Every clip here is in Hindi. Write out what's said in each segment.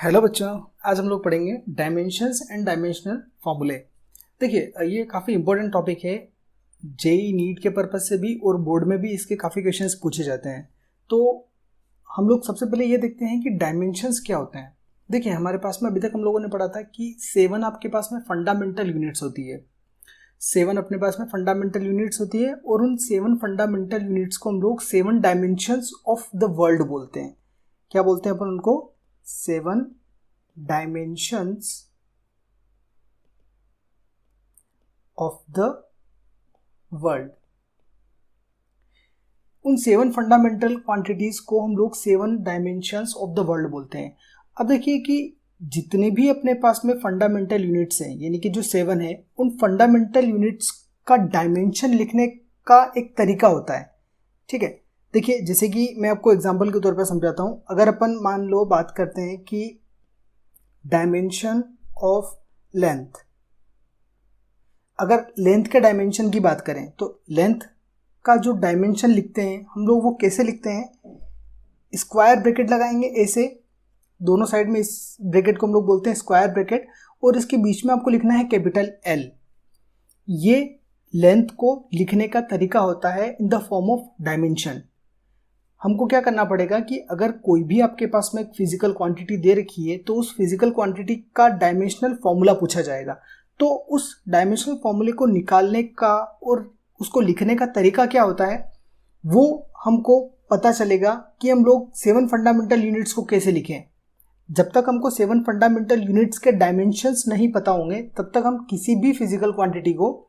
हेलो बच्चों, आज हम लोग पढ़ेंगे डायमेंशंस एंड डायमेंशनल फॉर्मूले। देखिए, ये काफ़ी इंपॉर्टेंट टॉपिक है। जेई नीट के पर्पज से भी और बोर्ड में भी इसके काफ़ी क्वेश्चंस पूछे जाते हैं। तो हम लोग सबसे पहले ये देखते हैं कि डायमेंशंस क्या होते हैं। देखिए, हमारे पास में अभी तक हम लोगों ने पढ़ा था कि 7 आपके पास में फंडामेंटल यूनिट्स होती है। 7 अपने पास में फंडामेंटल यूनिट्स होती है और उन 7 फंडामेंटल यूनिट्स को हम लोग 7 डायमेंशंस ऑफ द वर्ल्ड बोलते हैं। क्या बोलते हैं अपन उनको? 7 dimensions of the world। उन 7 फंडामेंटल क्वांटिटीज को हम लोग 7 डायमेंशंस ऑफ द वर्ल्ड बोलते हैं। अब देखिए कि जितने भी अपने पास में फंडामेंटल यूनिट्स हैं, यानी कि जो 7 है, उन फंडामेंटल यूनिट्स का डायमेंशन लिखने का एक तरीका होता है। ठीक है, देखिए जैसे कि मैं आपको एग्जांपल के तौर पर समझाता हूं। अगर अपन मान लो बात करते हैं कि डायमेंशन ऑफ लेंथ, अगर लेंथ के डायमेंशन की बात करें तो लेंथ का जो डायमेंशन लिखते हैं हम लोग वो कैसे लिखते हैं? स्क्वायर ब्रैकेट लगाएंगे ऐसे, दोनों साइड में इस ब्रैकेट को हम लोग बोलते हैं स्क्वायर ब्रैकेट, और इसके बीच में आपको लिखना है कैपिटल एल। ये लेंथ को लिखने का तरीका होता है in the form of dimension. हमको क्या करना पड़ेगा कि अगर कोई भी आपके पास में एक फिजिकल क्वांटिटी दे रखी है तो उस फिजिकल क्वांटिटी का डायमेंशनल फॉर्मूला पूछा जाएगा। तो उस डायमेंशनल फॉर्मूले को निकालने का और उसको लिखने का तरीका क्या होता है वो हमको पता चलेगा कि हम लोग 7 फंडामेंटल यूनिट्स को कैसे लिखें। जब तक हमको 7 फंडामेंटल यूनिट्स के डायमेंशंस नहीं पता होंगे तब तक हम किसी भी फिजिकल क्वांटिटी को,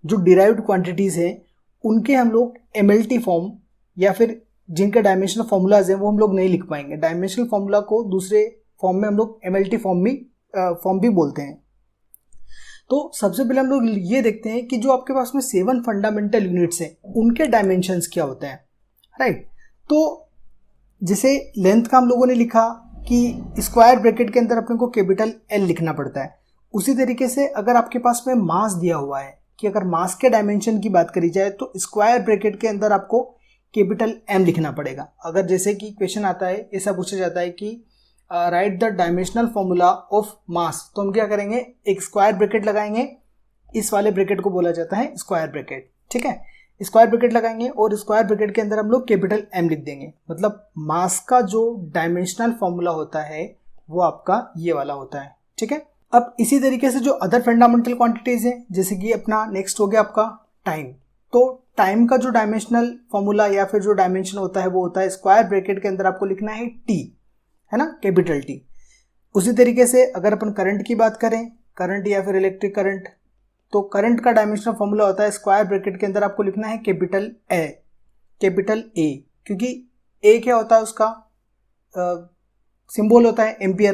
जो डिराइव्ड क्वांटिटीज हैं, उनके हम लोग एमएलटी फॉर्म या फिर जिनके डायमेंशनल फॉर्मूलाज हैं वो हम लोग नहीं लिख पाएंगे। डायमेंशनल फॉर्मूला को दूसरे फॉर्म में हम लोग एमएलटी फॉर्म भी बोलते हैं। तो सबसे पहले हम लोग ये देखते हैं कि जो आपके पास में 7 फंडामेंटल यूनिट्स हैं उनके डायमेंशंस क्या होते हैं, राइट। तो जैसे लेंथ का हम लोगों ने लिखा कि स्क्वायर ब्रैकेट के अंदर अपने को कैपिटल एल लिखना पड़ता है। उसी तरीके से अगर आपके पास में मास दिया हुआ है कि अगर मास के डायमेंशन की बात करी जाए तो स्क्वायर ब्रैकेट के अंदर आपको कैपिटल एम लिखना पड़ेगा। अगर जैसे कि क्वेश्चन आता है, ऐसा पूछा जाता है कि right the dimensional formula of mass, तो हम क्या करेंगे, एक स्क्वायर ब्रैकेट लगाएंगे। इस वाले ब्रैकेट को बोला जाता है स्क्वायर ब्रैकेट। ठीक है, स्क्वायर ब्रैकेट लगाएंगे और स्क्वायर ब्रैकेट के अंदर हम लोग कैपिटल एम लिख देंगे। मतलब मास का जो डायमेंशनल फॉर्मूला होता है वो आपका ये वाला होता है। ठीक है, अब इसी तरीके से जो अदर फंडामेंटल क्वांटिटीज है, जैसे कि अपना नेक्स्ट हो गया आपका टाइम। तो टाइम का जो डायमेंशनल फॉर्मूला या फिर जो डायमेंशन होता है वो होता है स्क्वायर ब्रैकेट के अंदर आपको लिखना है टी, है ना, कैपिटल टी। उसी तरीके से अगर अपन करंट की बात करें, करंट या फिर इलेक्ट्रिक करंट, तो करंट का डायमेंशनल फॉर्मूला होता है स्क्वायर ब्रैकेट के अंदर आपको लिखना है कैपिटल ए, क्योंकि ए क्या होता है, उसका सिंबल होता है एम्पियर।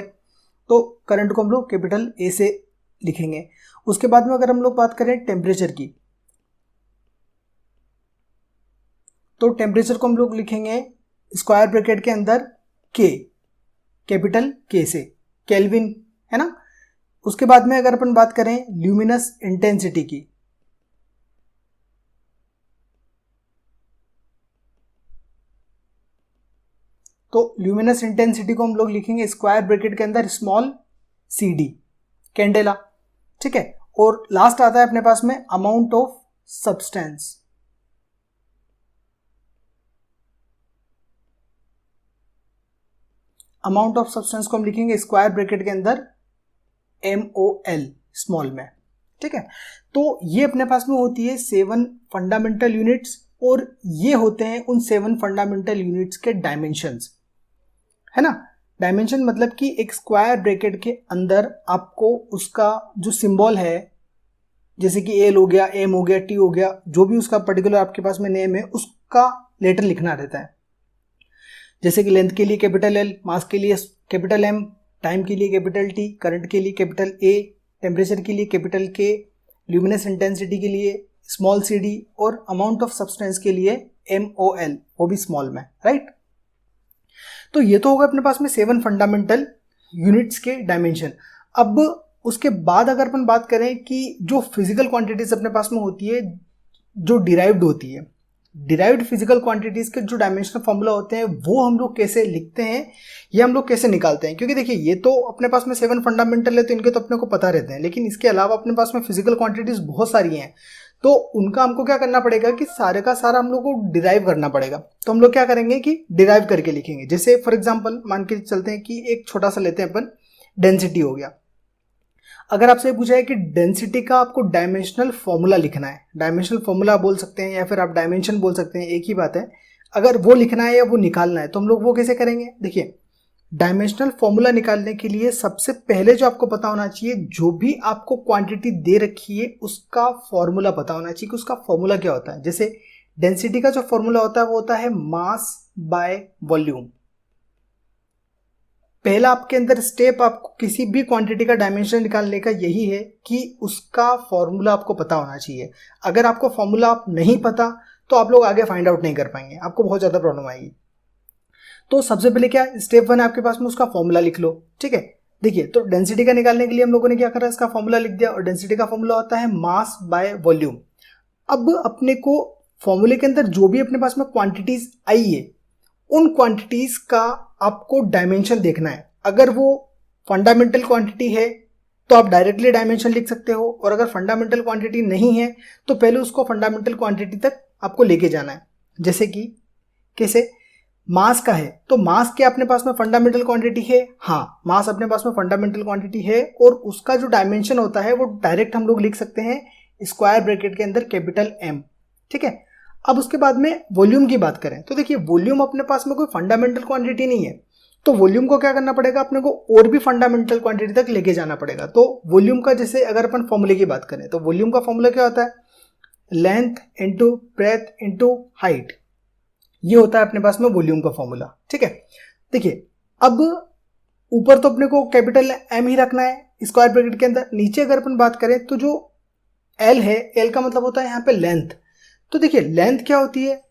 तो करंट को हम लोग कैपिटल ए से लिखेंगे। उसके बाद में अगर हम लोग बात करें टेम्परेचर की, तो टेम्परेचर को हम लोग लिखेंगे स्क्वायर ब्रैकेट के अंदर के, कैपिटल के से, केल्विन, है ना। उसके बाद में अगर अपन बात करें ल्यूमिनस इंटेंसिटी की, तो ल्यूमिनस इंटेंसिटी को हम लोग लिखेंगे स्क्वायर ब्रैकेट के अंदर स्मॉल सी डी, कैंडेला। ठीक है, और लास्ट आता है अपने पास में amount of substance. Amount of substance को हम लिखेंगे स्क्वायर ब्रैकेट के अंदर MOL, स्मॉल में। ठीक है, तो ये अपने पास में होती है 7 फंडामेंटल यूनिट्स, और ये होते हैं उन 7 फंडामेंटल यूनिट्स के डायमेंशंस, है ना। डायमेंशन मतलब कि एक स्क्वायर ब्रैकेट के अंदर आपको उसका जो सिंबल है, जैसे कि एल हो गया, एम हो गया, टी हो गया, जो भी उसका पर्टिकुलर आपके पास में नेम है उसका लेटर लिखना रहता है। जैसे कि लेंथ के लिए कैपिटल एल, मास के लिए कैपिटल एम, टाइम के लिए कैपिटल टी, करंट के लिए कैपिटल ए, टेम्परेचर के लिए कैपिटल के, ल्यूमिनस इंटेंसिटी के लिए स्मॉल सी डी, और अमाउंट ऑफ सब्सटेंस के लिए MOL, वो भी स्मॉल में, राइट। तो ये तो होगा अपने पास में 7 फंडामेंटल यूनिट्स के डायमेंशन। अब उसके बाद अगर अपन बात करें कि जो फिजिकल क्वांटिटीज अपने पास में होती है जो डिराइव्ड होती है, डिराइव्ड फिजिकल क्वांटिटीज के जो डायमेंशनल फॉर्मूला होते हैं वो हम लोग कैसे लिखते हैं या हम लोग कैसे निकालते हैं। क्योंकि देखिए ये तो अपने पास में 7 फंडामेंटल है तो इनके तो अपने को पता रहते हैं, लेकिन इसके अलावा अपने पास में फिजिकल क्वांटिटीज बहुत सारी हैं, तो उनका हमको क्या करना पड़ेगा कि सारे का सारा हम लोग को डिराइव करना पड़ेगा। तो हम लोग क्या करेंगे कि डिराइव करके लिखेंगे। जैसे फॉर एग्जांपल मान के चलते हैं कि एक छोटा सा लेते हैं अपन, डेंसिटी हो गया। अगर आपसे पूछा है कि डेंसिटी का आपको डायमेंशनल फॉर्मूला लिखना है, डायमेंशनल फॉर्मूला बोल सकते हैं या फिर आप डायमेंशन बोल सकते हैं, एक ही बात है। अगर वो लिखना है या वो निकालना है तो हम लोग वो कैसे करेंगे। देखिए डायमेंशनल फॉर्मूला निकालने के लिए सबसे पहले जो आपको पता होना चाहिए, जो भी आपको क्वांटिटी दे रखी है उसका फॉर्मूला पता होना चाहिए कि उसका फॉर्मूला क्या होता है। जैसे डेंसिटी का जो फॉर्मूला होता है वो होता है मास बाय वॉल्यूम। पहला आपके अंदर स्टेप आपको किसी भी क्वांटिटी का डायमेंशन निकालने का यही है कि उसका फॉर्मूला आपको पता होना चाहिए। अगर आपको फॉर्मूला आप नहीं पता तो आप लोग आगे फाइंड आउट नहीं कर पाएंगे, आपको बहुत ज़्यादा प्रॉब्लम आएगी। तो सबसे पहले क्या स्टेप 1 आपके पास में, उसका फॉर्मूला लिख लो। ठीक है, देखिए तो डेंसिटी का निकालने के लिए हम लोगों ने क्या करा, इसका फॉर्मूला लिख दिया, और डेंसिटी का फॉर्मूला होता है मास बाय वॉल्यूम। अब अपने को फॉर्मूले के अंदर जो भी अपने पास में क्वांटिटीज आई है उन क्वांटिटीज का आपको डायमेंशन देखना है। अगर वो फंडामेंटल क्वांटिटी है तो आप डायरेक्टली डायमेंशन लिख सकते हो, और अगर फंडामेंटल क्वांटिटी नहीं है तो पहले उसको फंडामेंटल क्वांटिटी तक आपको लेके जाना है। जैसे कि कैसे, मास का है तो मास क्या अपने पास में फंडामेंटल क्वांटिटी है, हाँ मास अपने पास में फंडामेंटल क्वांटिटी है, और उसका जो डायमेंशन होता है वो डायरेक्ट हम लोग लिख सकते हैं स्क्वायर ब्रैकेट के अंदर कैपिटल M। ठीक है, अब उसके बाद में वॉल्यूम की बात करें तो देखिए वॉल्यूम अपने पास में कोई फंडामेंटल क्वांटिटी नहीं है, तो वॉल्यूम को क्या करना पड़ेगा, अपने को और भी फंडामेंटल क्वांटिटी तक लेके जाना पड़ेगा। तो वॉल्यूम का जैसे अगर अपन फॉर्मूले की बात करें तो वॉल्यूम का फॉर्मूला क्या होता है, length into breadth into height, ये होता है अपने पास में वॉल्यूम का फॉर्मूला। ठीक है, देखिए अब ऊपर तो अपने को कैपिटल M ही रखना है स्क्वायर ब्रैकेट के अंदर, नीचे अगर अपन बात करें तो जो L है, L का मतलब होता है यहाँ पे लेंथ। तो देखिए लेंथ क्या होती है,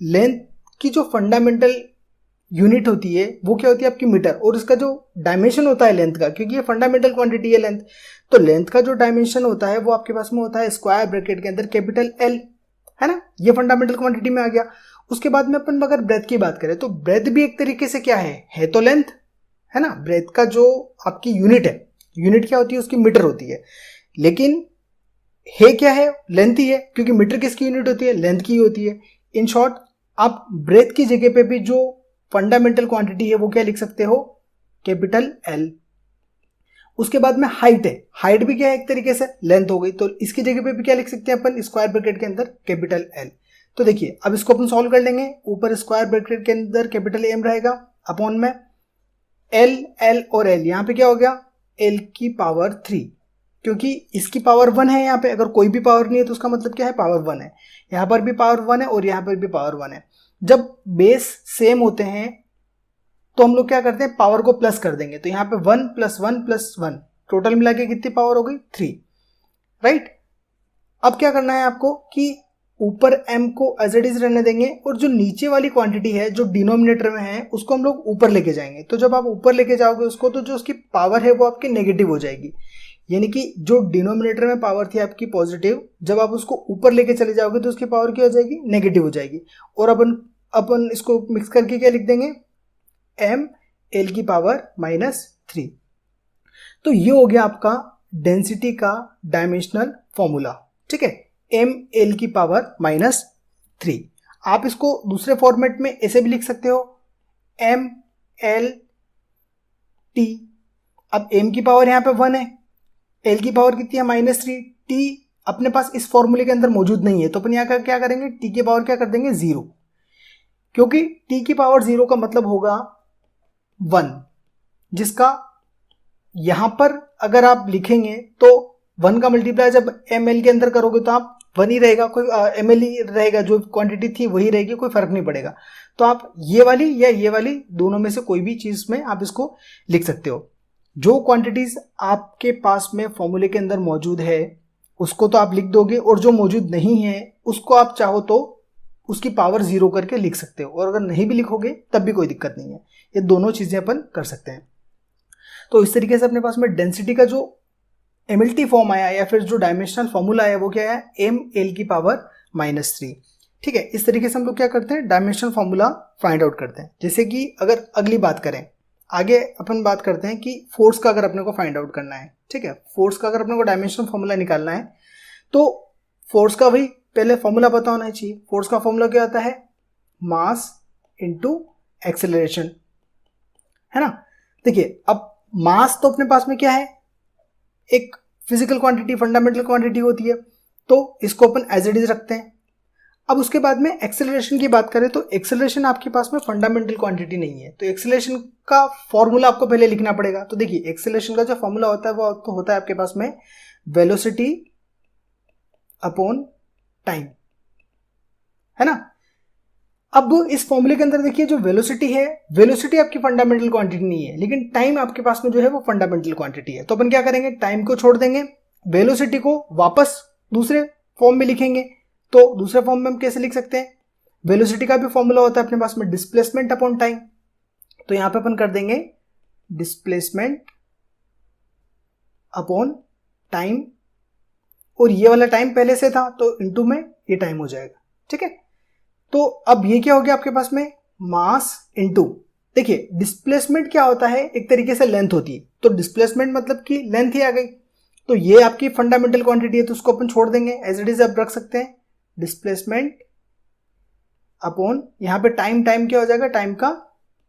लेंथ की जो फंडामेंटल यूनिट होती है वो क्या होती है आपकी मीटर, और इसका जो डायमेंशन होता है लेंथ का, क्योंकि ये फंडामेंटल क्वांटिटी है लेंथ, तो लेंथ का जो डायमेंशन होता है वो आपके पास में होता है स्क्वायर ब्रैकेट के अंदर कैपिटल L, है ना, ये फंडामेंटल क्वांटिटी में आ गया। उसके बाद में अपन अगर ब्रेथ की बात करें तो ब्रेथ भी एक तरीके से क्या है तो लेंथ, है ना। ब्रेथ का जो आपकी यूनिट है, यूनिट क्या होती है उसकी मीटर होती है, लेकिन है क्या है, लेंथ ही है, क्योंकि मीटर किसकी यूनिट होती है, लेंथ की होती है। इन शॉर्ट आप ब्रेथ की जगह पे भी जो फंडामेंटल क्वांटिटी है वो क्या लिख सकते हो, कैपिटल L। उसके बाद में हाइट है, हाइट भी क्या है एक तरीके से लेंथ हो गई, तो इसकी जगह पे भी क्या लिख सकते हैं अपन स्क्वायर ब्रैकेट के अंदर कैपिटल L। तो देखिए अब इसको अपन सॉल्व कर लेंगे, ऊपर स्क्वायर ब्रैकेट के अंदर कैपिटल M रहेगा, अपॉन में L और L, यहाँ पे क्या हो गया L की पावर 3, क्योंकि इसकी पावर 1 है यहाँ पे, अगर कोई भी पावर नहीं है तो उसका मतलब क्या है पावर 1 है, यहाँ पर भी पावर 1 है और यहाँ पर भी पावर 1 है। जब बेस सेम होते हैं तो हम लोग क्या करते हैं, पावर को प्लस कर देंगे, तो यहाँ पे 1 + 1 + 1 टोटल मिला के कितनी पावर हो गई 3, राइट। अब क्या करना है आपको कि ऊपर M को एज इट इज रहने देंगे, और जो नीचे वाली क्वांटिटी है जो डिनोमिनेटर में है उसको हम लोग ऊपर लेके जाएंगे। तो जब आप ऊपर लेके जाओगे उसको तो जो उसकी पावर है वो आपकी नेगेटिव हो जाएगी, यानी कि जो डिनोमिनेटर में पावर थी आपकी पॉजिटिव, जब आप उसको ऊपर लेके चले जाओगे तो उसकी पावर क्या हो जाएगी, नेगेटिव हो जाएगी। और अपन इसको मिक्स करके क्या लिख देंगे, M L की पावर -3। तो ये हो गया आपका डेंसिटी का डायमेंशनल फॉर्मूला। ठीक है, M L की पावर -3। आप इसको दूसरे फॉर्मेट में ऐसे भी लिख सकते हो, M L T। अब M की पावर यहाँ पे 1 है, L की पावर कितनी है -3, T अपने पास इस फॉर्मूले के अंदर मौजूद नहीं है, तो अपन यहाँ का क्या करेंगे, T की पावर क्या कर देंगे 0, क्योंकि T की पावर 0 का मतलब होगा 1, जिसका यहां पर अगर आप लिखेंगे तो 1 का मल्टीप्लाई जब ml के अंदर करोगे तो आप 1 ही रहेगा, कोई ml ही रहेगा, जो क्वांटिटी थी वही रहेगी, कोई फर्क नहीं पड़ेगा। तो आप ये वाली या ये वाली दोनों में से कोई भी चीज में आप इसको लिख सकते हो। जो क्वांटिटीज आपके पास में फॉर्मूले के अंदर मौजूद है उसको तो आप लिख दोगे, और जो मौजूद नहीं है उसको आप चाहो तो उसकी पावर 0 करके लिख सकते हो, और अगर नहीं भी लिखोगे तब भी कोई दिक्कत नहीं है। ये दोनों चीजें अपन कर सकते हैं। तो इस तरीके से अपने पास में डेंसिटी का जो MLT फॉर्म आया या फिर जो डायमेंशनल फॉर्मूला आया वो क्या है, M L की पावर -3। ठीक है, इस तरीके से हम लोग क्या करते हैं, डायमेंशनल फॉर्मूला फाइंड आउट करते हैं। जैसे कि अगर अगली बात करें, आगे अपन बात करते हैं कि फोर्स का अगर अपने को फाइंड आउट करना है, ठीक है, फोर्स का अगर अपने को डायमेंशनल फॉर्मूला निकालना है तो फोर्स का भाई पहले फॉर्मूला पता होना चाहिए। फोर्स का फॉर्मूला क्या होता है, मास इनटू एक्सेलरेशन, है ना। देखिए अब मास तो अपने पास में क्या है, एक फिजिकल क्वांटिटी, फंडामेंटल क्वांटिटी होती है, तो इसको अपन एज इट इज रखते हैं। अब उसके बाद में एक्सेलरेशन की बात करें तो एक्सेलरेशन आपके पास में फंडामेंटल क्वांटिटी नहीं है, तो एक्सेलरेशन का फॉर्मूला आपको पहले लिखना पड़ेगा। तो देखिए एक्सेलरेशन का जो फॉर्मूला होता है वो तो होता है आपके पास में वेलोसिटी अपॉन टाइम, है ना। अब इस फॉर्मूले के अंदर देखिए जो वेलोसिटी है, वेलोसिटी आपकी फंडामेंटल क्वांटिटी नहीं है, लेकिन टाइम आपके पास में जो है वो फंडामेंटल क्वांटिटी है। तो अपन क्या करेंगे, टाइम को छोड़ देंगे, वेलोसिटी को वापस दूसरे फॉर्म में लिखेंगे। तो दूसरे फॉर्म में हम कैसे लिख सकते हैं, वेलोसिटी का भी फॉर्मूला होता है अपने पास में डिस्प्लेसमेंट अपॉन टाइम। तो यहां पे अपन कर देंगे डिस्प्लेसमेंट अपॉन टाइम, और ये वाला टाइम पहले से था तो इनटू में ये टाइम हो जाएगा, ठीक है। तो अब ये क्या हो गया आपके पास में, मास इनटू, देखिए डिस्प्लेसमेंट क्या होता है, एक तरीके से लेंथ होती है, तो डिस्प्लेसमेंट मतलब कि लेंथ ही आ गई। तो ये आपकी फंडामेंटल क्वांटिटी है, तो उसको अपन छोड़ देंगे, एज इट इज आप रख सकते हैं डिस्प्लेसमेंट अपॉन, यहां पे टाइम, टाइम क्या हो जाएगा, टाइम का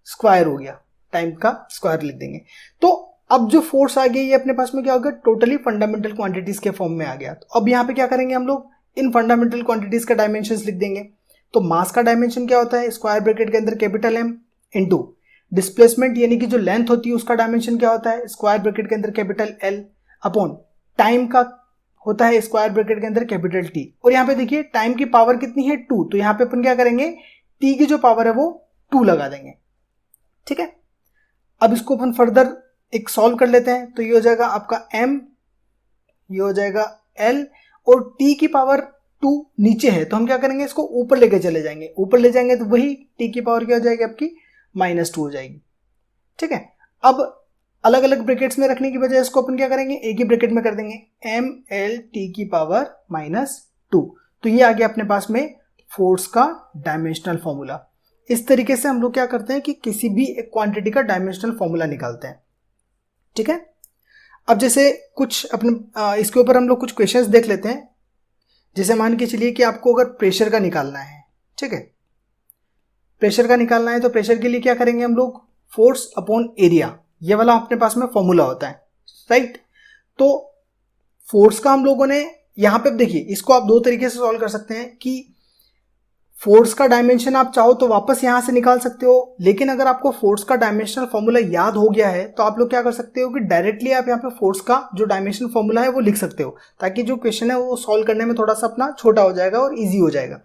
स्क्वायर हो गया, टाइम का स्क्वायर लिख देंगे। तो अब जो फोर्स आ गया ये अपने पास में क्या हो गया, टोटली फंडामेंटल क्वांटिटीज के फॉर्म में आ गया। तो अब यहां पे क्या करेंगे हम लोग, इन फंडामेंटल क्वांटिटीज का डायमेंशंस लिख देंगे। तो मास का डायमेंशन क्या होता है, स्क्वायर ब्रैकेट के अंदर कैपिटल एम इनटू डिस्प्लेसमेंट यानी कि जो लेंथ होती है उसका डायमेंशन क्या होता है, स्क्वायर ब्रैकेट के अंदर कैपिटल एल अपॉन टाइम का होता है स्क्वायर ब्रैकेट के अंदर कैपिटल टी। और यहाँ पे देखिए टाइम की पावर कितनी है 2, तो यहाँ पे अपन क्या करेंगे, टी की जो पावर है वो 2 लगा देंगे, ठीक है। अब इसको अपन फर्दर एक सॉल्व कर लेते हैं। तो ये हो जाएगा आपका m, ये हो जाएगा l, और t की पावर 2 नीचे है तो हम क्या करेंगे, इसको ऊपर लेके चले जाएंगे, ऊपर ले जाएंगे तो वही t की पावर क्या हो जाएगी आपकी -2 हो जाएगी, ठीक है। अब अलग अलग ब्रैकेट्स में रखने की बजाय इसको अपन क्या करेंगे, एक ही ब्रैकेट में कर देंगे, m l t की पावर -2। तो ये आ गया अपने पास में फोर्स का डायमेंशनल फॉर्मूला। इस तरीके से हम लोग क्या करते हैं कि किसी भी एक क्वांटिटी का डायमेंशनल फॉर्मूला निकालते हैं, ठीक है। अब जैसे कुछ अपने इसके ऊपर हम लोग कुछ क्वेश्चंस देख लेते हैं। जैसे मान के चलिए कि आपको अगर प्रेशर का निकालना है, ठीक है, प्रेशर का निकालना है तो प्रेशर के लिए क्या करेंगे हम लोग, फोर्स अपॉन एरिया, ये वाला अपने पास में फॉर्मूला होता है, राइट। तो फोर्स का हम लोगों ने यहाँ पे देखिए, इसको आप दो तरीके से सॉल्व कर सकते हैं कि फोर्स का डायमेंशन आप चाहो तो वापस यहां से निकाल सकते हो, लेकिन अगर आपको फोर्स का डायमेंशनल फॉर्मूला याद हो गया है तो आप लोग क्या कर सकते हो कि डायरेक्टली आप यहाँ पे फोर्स का जो डायमेंशनल फॉर्मूला है वो लिख सकते हो, ताकि जो क्वेश्चन है वो सॉल्व करने में थोड़ा सा अपना छोटा हो जाएगा और ईजी हो जाएगा।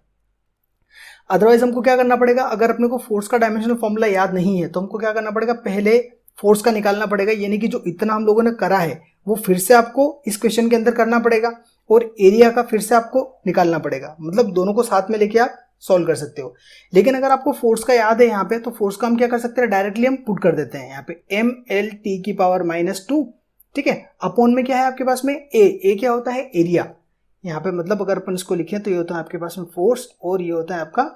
अदरवाइज हमको क्या करना पड़ेगा, अगर अपने को फोर्स का डायमेंशनल फॉर्मूला याद नहीं है तो हमको क्या करना पड़ेगा, पहले फोर्स का निकालना पड़ेगा, यानी कि जो इतना हम लोगों ने करा है वो फिर से आपको इस क्वेश्चन के अंदर करना पड़ेगा, और एरिया का फिर से आपको निकालना पड़ेगा। मतलब दोनों को साथ में लेके आप सॉल्व कर सकते हो। लेकिन अगर आपको फोर्स का याद है यहाँ पे, तो फोर्स का हम क्या कर सकते हैं, डायरेक्टली हम पुट कर देते हैं यहाँ पे m l t की पावर -2, ठीक है। अपॉन में क्या है आपके पास में a क्या होता है, एरिया। यहाँ पे मतलब अगर अपन इसको लिखें तो ये होता है आपके पास में फोर्स, और ये होता है आपका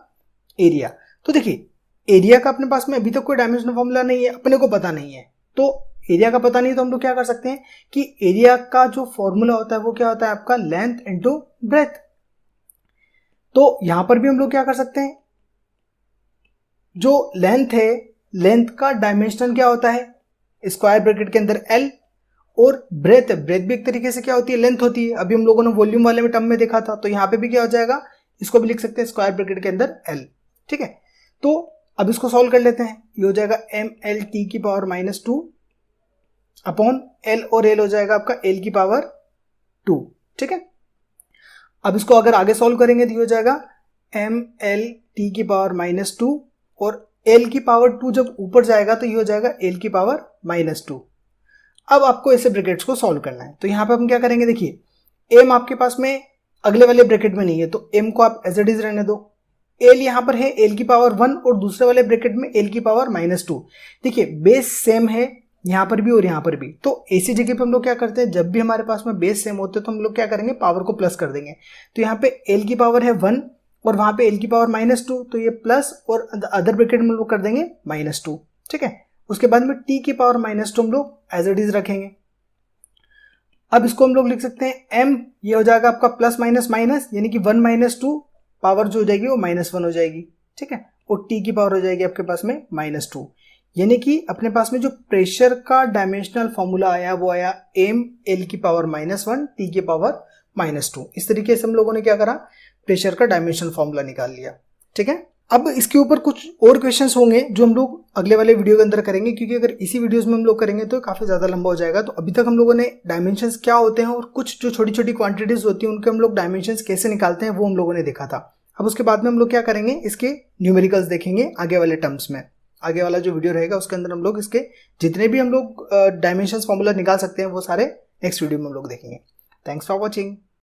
एरिया। तो देखिए एरिया का अपने पास में अभी तक कोई डायमेंशनल फॉर्मूला नहीं है, अपने को पता नहीं है, तो एरिया का पता नहीं तो हम लोग क्या कर सकते हैं कि एरिया का जो फॉर्मूला होता है वो क्या होता है आपका लेंथ इनटू ब्रेथ। तो यहां पर भी हम लोग क्या कर सकते हैं, जो लेंथ है, लेंथ का डायमेंशन क्या होता है, स्क्वायर ब्रैकेट के अंदर l, और ब्रेथ, ब्रेथ भी एक तरीके से क्या होती है, लेंथ होती है। अभी हम लोगों ने वॉल्यूम वाले में टर्म में देखा था, तो यहां पे भी क्या हो जाएगा, इसको भी लिख सकते हैं स्क्वायर ब्रैकेट के अंदर l, ठीक है। तो अब इसको सॉल्व कर लेते हैं। ये हो जाएगा m l t की पावर -2 अपॉन l, और l हो जाएगा आपका l की पावर 2, ठीक है। अब इसको अगर आगे सॉल्व करेंगे तो ये हो जाएगा m l t की पावर -2, और l की पावर 2 जब ऊपर जाएगा तो ये हो जाएगा l की पावर -2। अब आपको ऐसे ब्रैकेट्स को सॉल्व करना है। तो यहाँ पे हम क्या करेंगे, देखिए m आपके पास में अगले वाले ब्रैकेट में नहीं है, तो m को आप एज इट इज रहने दो। l यहाँ पर है l की पावर 1, और दूसरे वाले ब्रैकेट में l की पावर -2। देखिए बेस सेम है यहाँ पर भी और यहाँ पर भी, तो ऐसी जगह पे हम लोग क्या करते हैं, जब भी हमारे पास में बेस सेम होते हैं तो हम लोग क्या करेंगे, पावर को प्लस कर देंगे। तो यहाँ पे l की पावर है 1, और वहाँ पे l की पावर -2, तो ये प्लस और अदर ब्रैकेट में हम लोग कर देंगे -2, ठीक है। उसके बाद में t की पावर -2 हम लोग एज इट इज रखेंगे। अब इसको हम लोग लिख सकते हैं m, ये हो जाएगा आपका प्लस माइनस माइनस, यानी कि 1 - 2 पावर जो हो जाएगी वो -1 हो जाएगी, ठीक है। और t की पावर हो जाएगी आपके पास में -2, यानी कि अपने पास में जो प्रेशर का डायमेंशनल फॉर्मूला आया वो आया m l की पावर -1 t की पावर -2। इस तरीके से हम लोगों ने क्या करा, प्रेशर का डायमेंशनल फॉर्मूला निकाल लिया, ठीक है। अब इसके ऊपर कुछ और क्वेश्चंस होंगे जो हम लोग अगले वाले वीडियो के अंदर करेंगे, क्योंकि अगर इसी वीडियोस में हम लोग करेंगे तो काफ़ी ज़्यादा लंबा हो जाएगा। तो अभी तक हम लोगों ने डायमेंशंस क्या होते हैं और कुछ जो छोटी छोटी क्वांटिटीज होती हैं उनके हम लोग डायमेंशंस कैसे निकालते हैं वो हम लोगों ने देखा था। अब उसके बाद में हम लोग क्या करेंगे, इसके न्यूमेरिकल्स देखेंगे आगे वाले टर्म्स में। आगे वाला जो वीडियो रहेगा उसके अंदर हम लोग इसके जितने भी हम लोग डायमेंशंस फॉर्मूला निकाल सकते हैं वो सारे नेक्स्ट वीडियो में हम लोग देखेंगे। Thanks for watching.